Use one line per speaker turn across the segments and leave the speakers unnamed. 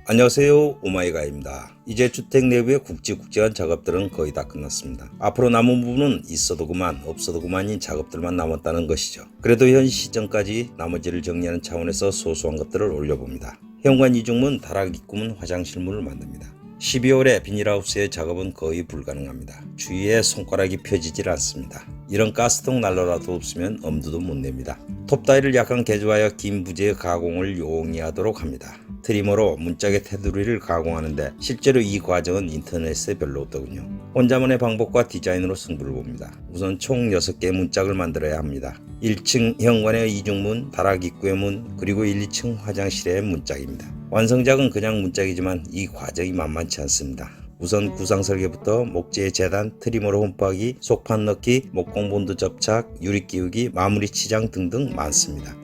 안녕하세요, 오마이갓입니다. 이제 주택 내부의 굵직굵직한 작업들은 거의 다 끝났습니다. 앞으로 남은 부분은 있어도 그만 없어도 그만인 작업들만 남았다는 것이죠. 그래도 현 시점까지 나머지를 정리하는 차원에서 소소한 것들을 올려봅니다. 현관 이중문, 다락 입구문, 화장실문을 만듭니다. 12월에 비닐하우스의 작업은 거의 불가능합니다. 주위에 손가락이 펴지질 않습니다. 이런 가스통 난로라도 없으면 엄두도 못 냅니다. 톱다이를 약간 개조하여 긴 부재의 가공을 용이하도록 합니다. 트리머로 문짝의 테두리를 가공하는데 실제로 이 과정은 인터넷에 별로 없더군요. 혼자만의 방법과 디자인으로 승부를 봅니다. 우선 총 6개의 문짝을 만들어야 합니다. 1층 현관의 이중문, 다락 입구의 문, 그리고 1, 2층 화장실의 문짝입니다. 완성작은 그냥 문짝이지만 이 과정이 만만치 않습니다. 우선 구상 설계부터 목재 재단, 트리머로 홈파기, 속판 넣기, 목공 본드 접착, 유리 끼우기, 마무리 치장 등등 많습니다.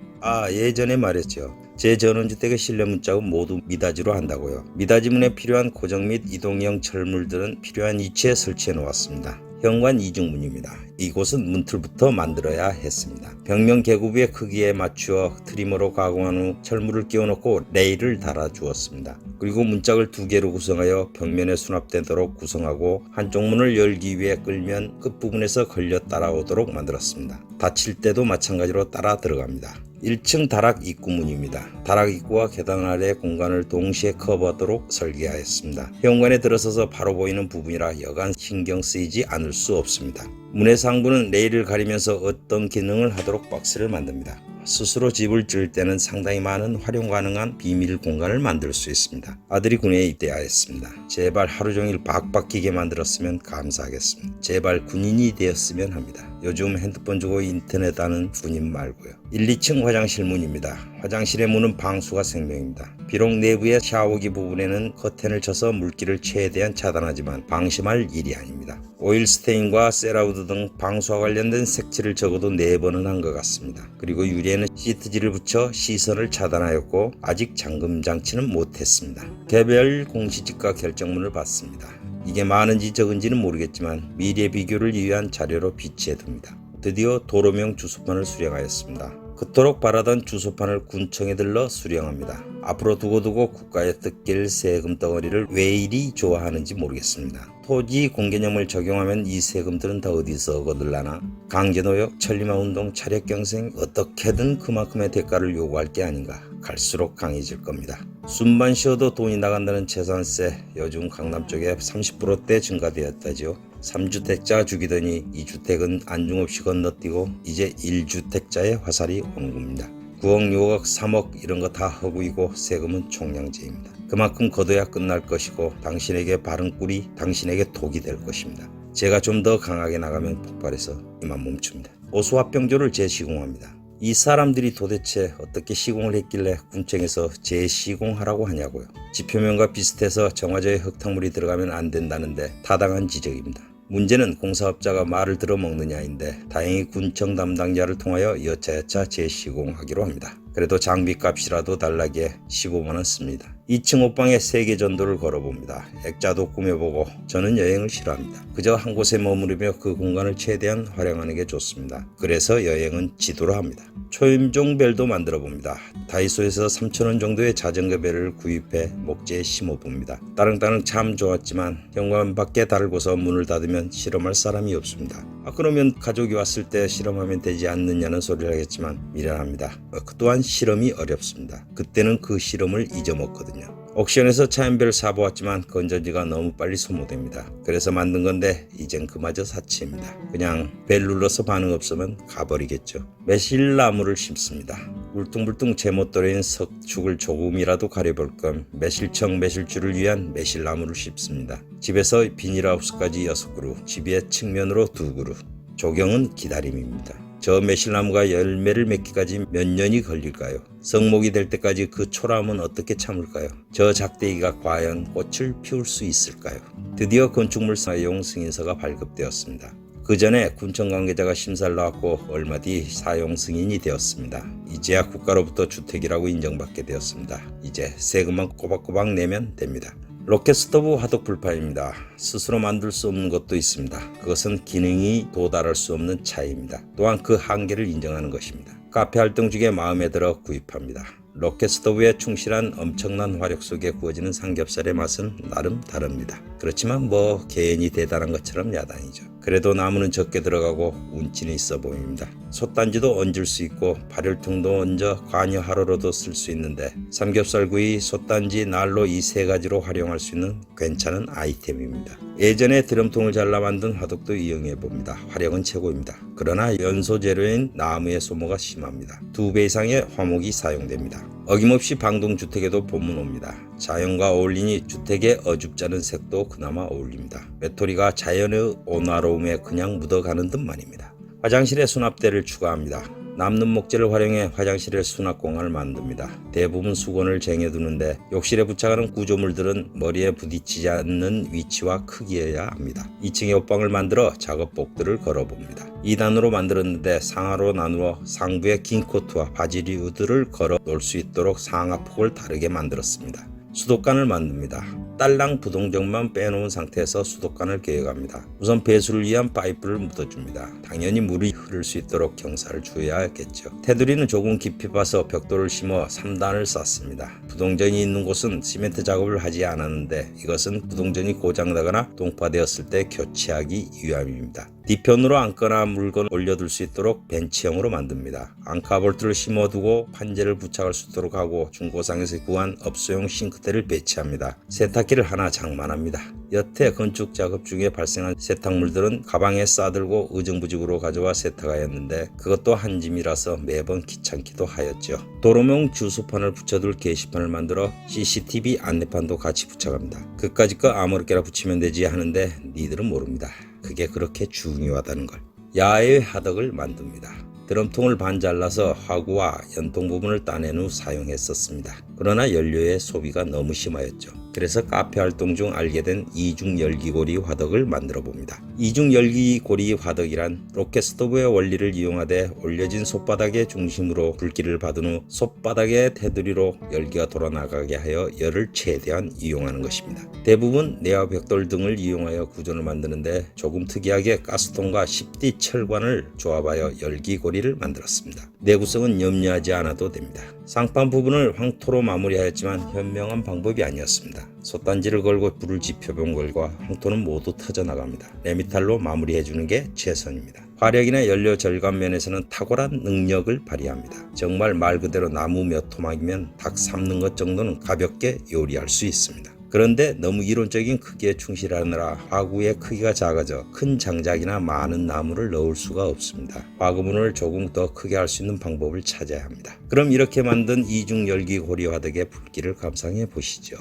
예전에 말했죠. 제 전원주택의 실내 문짝은 모두 미닫이로 한다고요. 미닫이문에 필요한 고정 및 이동형 철물들은 필요한 위치에 설치해 놓았습니다. 현관 이중문입니다. 이곳은 문틀부터 만들어야 했습니다. 벽면 계구부의 크기에 맞추어 트리머로 가공한 후 철물을 끼워놓고 레일을 달아주었습니다. 그리고 문짝을 2개로 구성하여 벽면에 수납되도록 구성하고 한쪽 문을 열기 위해 끌면 끝부분에서 걸려 따라오도록 만들었습니다. 닫힐 때도 마찬가지로 따라 들어갑니다. 1층 다락 입구문입니다. 다락 입구와 계단 아래 공간을 동시에 커버하도록 설계하였습니다. 현관에 들어서서 바로 보이는 부분이라 여간 신경 쓰이지 않을 수 없습니다. 문의 상부는 레일을 가리면서 어떤 기능을 하도록 박스를 만듭니다. 스스로 집을 지을 때는 상당히 많은 활용 가능한 비밀 공간을 만들 수 있습니다. 아들이 군에 입대하였습니다. 제발 하루 종일 박박 끼게 만들었으면 감사하겠습니다. 제발 군인이 되었으면 합니다. 요즘 핸드폰 주고 인터넷 하는 군인 말고요. 1, 2층 화장실 문입니다. 화장실의 문은 방수가 생명입니다. 비록 내부의 샤워기 부분에는 커튼을 쳐서 물기를 최대한 차단하지만 방심할 일이 아닙니다. 오일 스테인과 셀라우드 등 방수와 관련된 색칠을 적어도 4번은 한 것 같습니다. 그리고 유리에는 시트지를 붙여 시선을 차단하였고 아직 잠금 장치는 못했습니다. 개별 공시지가 결정문을 받습니다. 이게 많은지 적은지는 모르겠지만 미래 비교를 위한 자료로 비치해둡니다. 드디어 도로명 주소판을 수령하였습니다. 그토록 바라던 주소판을 군청에 들러 수령합니다. 앞으로 두고두고 국가에 뜯길 세금 덩어리를 왜 이리 좋아하는지 모르겠습니다. 토지 공개념을 적용하면 이 세금들은 다 어디서 거둘라나? 강제노역, 천리마운동, 차력경생 어떻게든 그만큼의 대가를 요구할 게 아닌가. 갈수록 강해질 겁니다. 숨만 쉬어도 돈이 나간다는 재산세 요즘 강남 쪽에 30%대 증가되었다지요. 3주택자 죽이더니 2주택은 안중없이 건너뛰고 이제 1주택자의 화살이 오는 겁니다. 9억, 6억, 3억 이런 거 다 허구이고 세금은 총량제입니다. 그만큼 걷어야 끝날 것이고 당신에게 바른 꿀이 당신에게 독이 될 것입니다. 제가 좀 더 강하게 나가면 폭발해서 이만 멈춥니다. 오수화병조를 재시공합니다. 이 사람들이 도대체 어떻게 시공을 했길래 군청에서 재시공하라고 하냐고요. 지표면과 비슷해서 정화조에 흙탕물이 들어가면 안 된다는데 타당한 지적입니다. 문제는 공사업자가 말을 들어먹느냐인데 다행히 군청 담당자를 통하여 여차여차 재시공하기로 합니다. 그래도 장비값이라도 달라기에 15만원 씁니다. 2층 옷방에 세계 전도를 걸어봅니다. 액자도 꾸며보고 저는 여행을 싫어합니다. 그저 한 곳에 머무르며 그 공간을 최대한 활용하는 게 좋습니다. 그래서 여행은 지도로 합니다. 초임종벨도 만들어봅니다. 다이소에서 3,000원 정도의 자전거벨을 구입해 목재에 심어봅니다. 따릉따릉 참 좋았지만 현관 밖에 달고서 문을 닫으면 실험할 사람이 없습니다. 그러면 가족이 왔을 때 실험하면 되지 않느냐는 소리를 하겠지만 미련합니다. 그 또한 실험이 어렵습니다. 그때는 그 실험을 잊어먹거든요. 옥션에서 차인벨을 사보았지만 건전지가 너무 빨리 소모됩니다. 그래서 만든 건데 이젠 그마저 사치입니다. 그냥 벨 눌러서 반응 없으면 가버리겠죠. 매실나무를 심습니다. 울퉁불퉁 제멋대로인 석축을 조금이라도 가려볼 겸 매실청 매실주를 위한 매실나무를 심습니다. 집에서 비닐하우스까지 6그루, 집의 측면으로 2그루. 조경은 기다림입니다. 저 매실나무가 열매를 맺기까지 몇 년이 걸릴까요? 성목이 될 때까지 그 초라함은 어떻게 참을까요? 저 작대기가 과연 꽃을 피울 수 있을까요? 드디어 건축물 사용 승인서가 발급되었습니다. 그 전에 군청 관계자가 심사를 나왔고 얼마 뒤 사용 승인이 되었습니다. 이제야 국가로부터 주택이라고 인정받게 되었습니다. 이제 세금만 꼬박꼬박 내면 됩니다. 로켓 스토브 화덕 불판입니다. 스스로 만들 수 없는 것도 있습니다. 그것은 기능이 도달할 수 없는 차이입니다. 또한 그 한계를 인정하는 것입니다. 카페 활동 중에 마음에 들어 구입합니다. 로켓 스토브에 충실한 엄청난 화력 속에 구워지는 삼겹살의 맛은 나름 다릅니다. 그렇지만 뭐 개인이 대단한 것처럼 야단이죠. 그래도 나무는 적게 들어가고 운치는 있어 보입니다. 솥단지도 얹을 수 있고 발열통도 얹어 관여하로로도 쓸 수 있는데 삼겹살구이, 솥단지, 난로 이 세 가지로 활용할 수 있는 괜찮은 아이템입니다. 예전에 드럼통을 잘라 만든 화덕도 이용해 봅니다. 화력은 최고입니다. 그러나 연소 재료인 나무의 소모가 심합니다. 2배 이상의 화목이 사용됩니다. 어김없이 방동주택에도 보면 옵니다. 자연과 어울리니 주택의 어줍잖은 색도 그나마 어울립니다. 외톨이가 자연의 온화로움에 그냥 묻어가는 듯 말입니다. 화장실에 수납대를 추가합니다. 남는 목재를 활용해 화장실에 수납 공간을 만듭니다. 대부분 수건을 쟁여두는데 욕실에 부착하는 구조물들은 머리에 부딪히지 않는 위치와 크기여야 합니다. 2층에 옷방을 만들어 작업복들을 걸어봅니다. 2단으로 만들었는데 상하로 나누어 상부에 긴 코트와 바지류들을 걸어 놓을 수 있도록 상하폭을 다르게 만들었습니다. 수도관을 만듭니다. 딸랑 부동정만 빼놓은 상태에서 수도관을 계획합니다. 우선 배수를 위한 파이프를 묻어줍니다. 당연히 물이 흐를 수 있도록 경사를 주어야겠죠. 테두리는 조금 깊이 파서 벽돌을 심어 3단을 쌓습니다. 부동전이 있는 곳은 시멘트 작업을 하지 않았는데 이것은 부동전이 고장나거나 동파되었을 때 교체하기 위함입니다. 뒤편으로 앉거나 물건 올려둘 수 있도록 벤치형으로 만듭니다. 앙카볼트를 심어두고 판재를 부착할 수 있도록 하고 중고상에서 구한 업소용 싱크대를 배치합니다. 세탁기를 하나 장만합니다. 여태 건축 작업 중에 발생한 세탁물들은 가방에 싸들고 의정부직으로 가져와 세탁하였는데 그것도 한 짐이라서 매번 귀찮기도 하였죠. 도로명 주소판을 붙여둘 게시판을 만들어 CCTV 안내판도 같이 부착합니다. 그까짓 거 아무렇게나 붙이면 되지 하는데 니들은 모릅니다. 그게 그렇게 중요하다는 걸. 야외 화덕을 만듭니다. 드럼통을 반 잘라서 화구와 연통 부분을 따낸 후 사용했었습니다. 그러나 연료의 소비가 너무 심하였죠. 그래서 카페 활동 중 알게 된 이중 열기고리 화덕을 만들어 봅니다. 이중 열기고리 화덕이란 로켓 스토브의 원리를 이용하되 올려진 솥바닥의 중심으로 불길을 받은 후 솥바닥의 테두리로 열기가 돌아나가게 하여 열을 최대한 이용하는 것입니다. 대부분 내화 벽돌 등을 이용하여 구조를 만드는데 조금 특이하게 가스통과 10D 철관을 조합하여 열기고리를 만들었습니다. 내구성은 염려하지 않아도 됩니다. 상판 부분을 황토로 마무리하였지만 현명한 방법이 아니었습니다. 솥단지를 걸고 불을 지펴본 결과 황토는 모두 터져나갑니다. 레미탈로 마무리해주는 게 최선입니다. 화력이나 연료 절감 면에서는 탁월한 능력을 발휘합니다. 정말 말 그대로 나무 몇 토막이면 닭 삶는 것 정도는 가볍게 요리할 수 있습니다. 그런데 너무 이론적인 크기에 충실하느라 화구의 크기가 작아져 큰 장작이나 많은 나무를 넣을 수가 없습니다. 화구문을 조금 더 크게 할 수 있는 방법을 찾아야 합니다. 그럼 이렇게 만든 이중 열기 고리 화덕의 불길을 감상해 보시죠.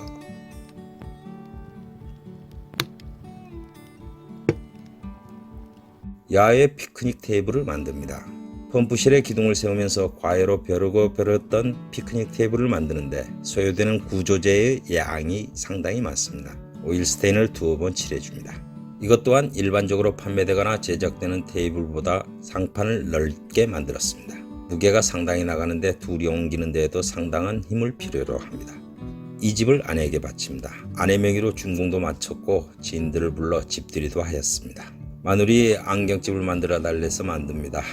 야외 피크닉 테이블을 만듭니다. 펌프실에 기둥을 세우면서 과외로 벼르고 벼렀던 피크닉 테이블을 만드는데 소요되는 구조재의 양이 상당히 많습니다. 오일 스테인을 2번 칠해줍니다. 이것 또한 일반적으로 판매되거나 제작되는 테이블보다 상판을 넓게 만들었습니다. 무게가 상당히 나가는데 둘이 옮기는 데에도 상당한 힘을 필요로 합니다. 이 집을 아내에게 바칩니다. 아내 명의로 준공도 마쳤고 지인들을 불러 집들이도 하였습니다. 마누리 안경집을 만들어 달래서 만듭니다.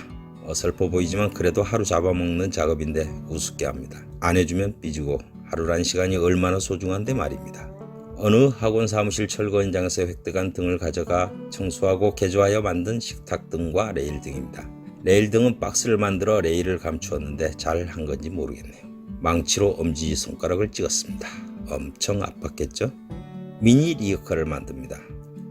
어설퍼 보이지만 그래도 하루 잡아먹는 작업인데 우습게 합니다. 안 해주면 삐지고 하루란 시간이 얼마나 소중한데 말입니다. 어느 학원 사무실 철거 현장에서 획득한 등을 가져가 청소하고 개조하여 만든 식탁 등과 레일 등입니다. 레일 등은 박스를 만들어 레일을 감추었는데 잘 한 건지 모르겠네요. 망치로 엄지손가락을 찍었습니다. 엄청 아팠겠죠? 미니 리어카를 만듭니다.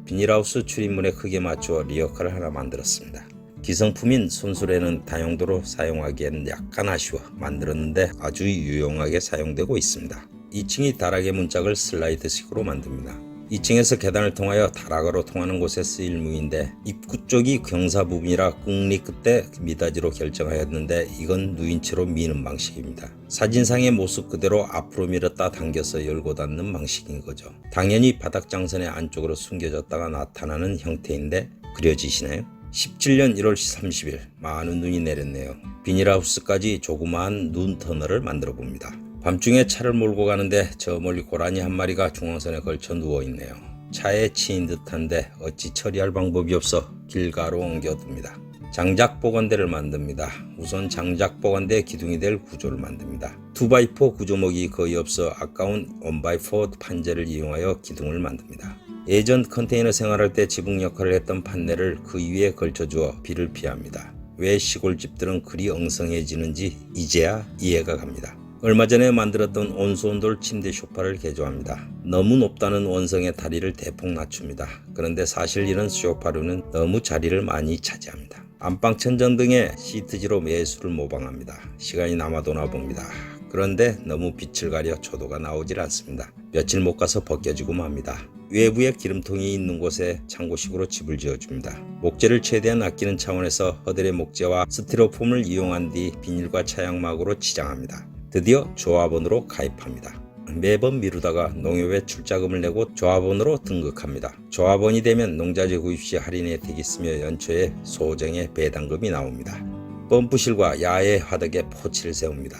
비닐하우스 출입문에 크게 맞추어 리어카를 하나 만들었습니다. 기성품인 손수레는 다용도로 사용하기에는 약간 아쉬워 만들었는데 아주 유용하게 사용되고 있습니다. 2층이 다락의 문짝을 슬라이드식으로 만듭니다. 2층에서 계단을 통하여 다락으로 통하는 곳에 쓰일 무기인데 입구 쪽이 경사 부분이라 꿍리 끝에 미닫이로 결정하였는데 이건 누인채로 미는 방식입니다. 사진상의 모습 그대로 앞으로 밀었다 당겨서 열고 닫는 방식인 거죠. 당연히 바닥 장선의 안쪽으로 숨겨졌다가 나타나는 형태인데 그려지시나요? 17년 1월 30일 많은 눈이 내렸네요. 비닐하우스까지 조그마한 눈 터널을 만들어 봅니다. 밤중에 차를 몰고 가는데 저 멀리 고라니 한 마리가 중앙선에 걸쳐 누워있네요. 차에 치인 듯한데 어찌 처리할 방법이 없어 길가로 옮겨둡니다. 장작 보관대를 만듭니다. 우선 장작 보관대 기둥이 될 구조를 만듭니다. 2x4 구조목이 거의 없어 아까운 1x4 판재를 이용하여 기둥을 만듭니다. 예전 컨테이너 생활할 때 지붕 역할을 했던 판넬을 그 위에 걸쳐주어 비를 피합니다. 왜 시골집들은 그리 엉성해지는지 이제야 이해가 갑니다. 얼마 전에 만들었던 온수온돌 침대 소파를 개조합니다. 너무 높다는 원성의 다리를 대폭 낮춥니다. 그런데 사실 이런 소파류는 너무 자리를 많이 차지합니다. 안방 천정등에 시트지로 매수를 모방합니다. 시간이 남아도나 봅니다. 그런데 너무 빛을 가려 초도가 나오질 않습니다. 며칠 못 가서 벗겨지고 맙니다. 외부에 기름통이 있는 곳에 창고식으로 집을 지어줍니다. 목재를 최대한 아끼는 차원에서 허들의 목재와 스티로폼을 이용한 뒤 비닐과 차양막으로 치장합니다. 드디어 조합원으로 가입합니다. 매번 미루다가 농협에 출자금을 내고 조합원으로 등극합니다. 조합원이 되면 농자재 구입 시 할인 혜택이 있으며 연초에 소정의 배당금이 나옵니다. 펌프실과 야외 화덕에 포치를 세웁니다.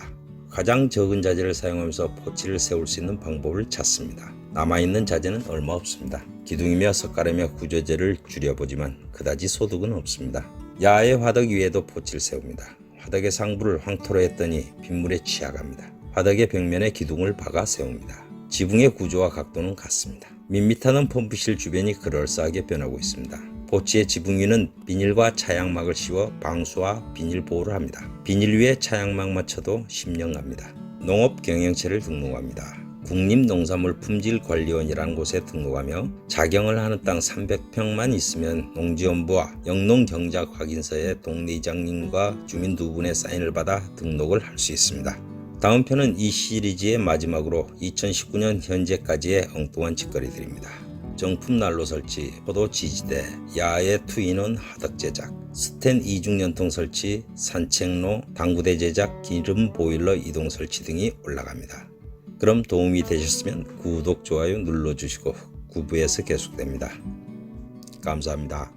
가장 적은 자재를 사용하면서 포치를 세울 수 있는 방법을 찾습니다. 남아있는 자재는 얼마 없습니다. 기둥이며 석가래며 구조재를 줄여보지만 그다지 소득은 없습니다. 야외 화덕 위에도 포치를 세웁니다. 화덕의 상부를 황토로 했더니 빗물에 취약합니다. 화덕의 벽면에 기둥을 박아 세웁니다. 지붕의 구조와 각도는 같습니다. 밋밋하는 펌프실 주변이 그럴싸하게 변하고 있습니다. 포치의 지붕 위는 비닐과 차양막을 씌워 방수와 비닐 보호를 합니다. 비닐 위에 차양막 맞춰도 10년 갑니다. 농업 경영체를 등록합니다. 국립농산물품질관리원이라는 곳에 등록하며 자경을 하는 땅 300평만 있으면 농지원부와 영농경작 확인서에 동네 이장님과 주민 2분의 사인을 받아 등록을 할 수 있습니다. 다음 편은 이 시리즈의 마지막으로 2019년 현재까지의 엉뚱한 짓거리들입니다. 정품 난로 설치, 포도 지지대, 야외 투인원 하덕 제작, 스텐 이중연통 설치, 산책로, 당구대 제작, 기름 보일러 이동 설치 등이 올라갑니다. 그럼 도움이 되셨으면 구독, 좋아요 눌러주시고 9부에서 계속됩니다. 감사합니다.